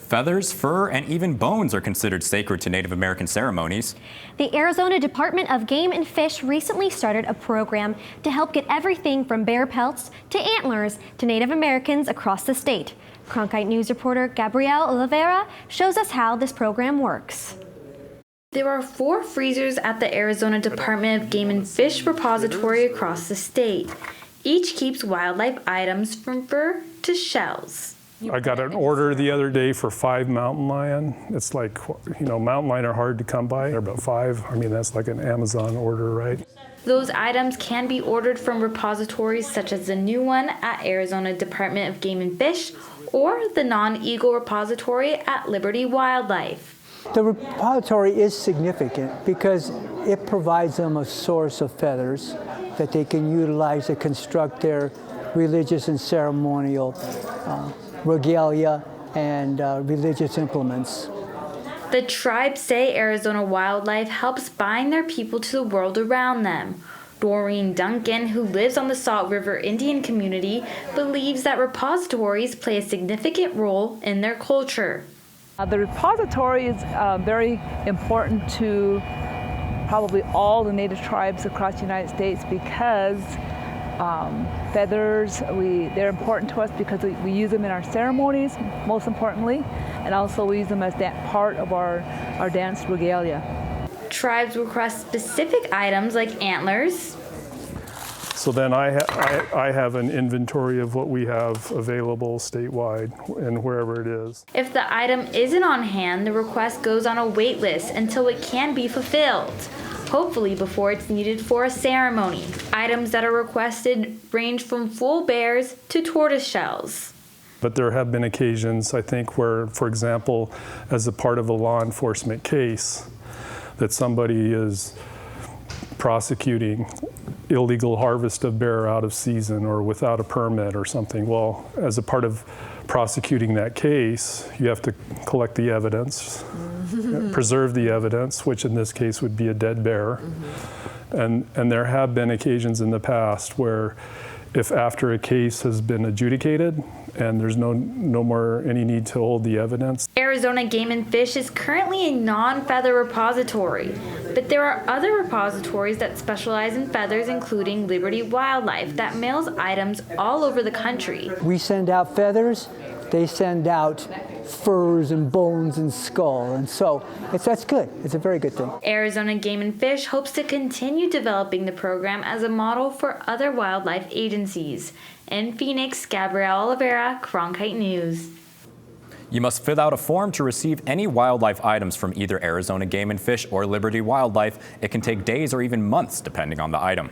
Feathers, fur, and even bones are considered sacred to Native American ceremonies. The Arizona Department of Game and Fish recently started a program to help get everything from bear pelts to antlers to Native Americans across the state. Cronkite News reporter Gabrielle Olivera shows us how this program works. There are 4 freezers at the Arizona Department of Game and Fish repository across the state. Each keeps wildlife items from fur to shells. I got an order the other day for 5 mountain lion. It's like, mountain lion are hard to come by. They're about 5. I mean, that's like an Amazon order, right? Those items can be ordered from repositories such as the new one at Arizona Department of Game and Fish or the non-eagle repository at Liberty Wildlife. The repository is significant because it provides them a source of feathers that they can utilize to construct their religious and ceremonial regalia and religious implements. The tribes say Arizona Wildlife helps bind their people to the world around them. Doreen Duncan, who lives on the Salt River Indian community, believes that repositories play a significant role in their culture. The repository is very important to probably all the Native tribes across the United States because feathers, they're important to us because we use them in our ceremonies, most importantly, and also we use them as part of our dance regalia. Tribes request specific items like antlers. So then I have an inventory of what we have available statewide and wherever it is. If the item isn't on hand, the request goes on a wait list until it can be fulfilled, hopefully before it's needed for a ceremony. Items that are requested range from full bears to tortoise shells. But there have been occasions, I think, where, for example, as a part of a law enforcement case, that somebody is prosecuting illegal harvest of bear out of season or without a permit or something. Well, as a part of prosecuting that case, you have to collect the evidence, preserve the evidence, which in this case would be a dead bear. And there have been occasions in the past where if after a case has been adjudicated and there's no more any need to hold the evidence. Arizona Game and Fish is currently a non-feather repository, but there are other repositories that specialize in feathers, including Liberty Wildlife, that mails items all over the country. We send out feathers, they send out furs and bones and skull, and so that's good. It's a very good thing. Arizona Game and Fish hopes to continue developing the program as a model for other wildlife agencies. In Phoenix, Gabrielle Olivera, Cronkite News. You must fill out a form to receive any wildlife items from either Arizona Game and Fish or Liberty Wildlife. It can take days or even months depending on the item.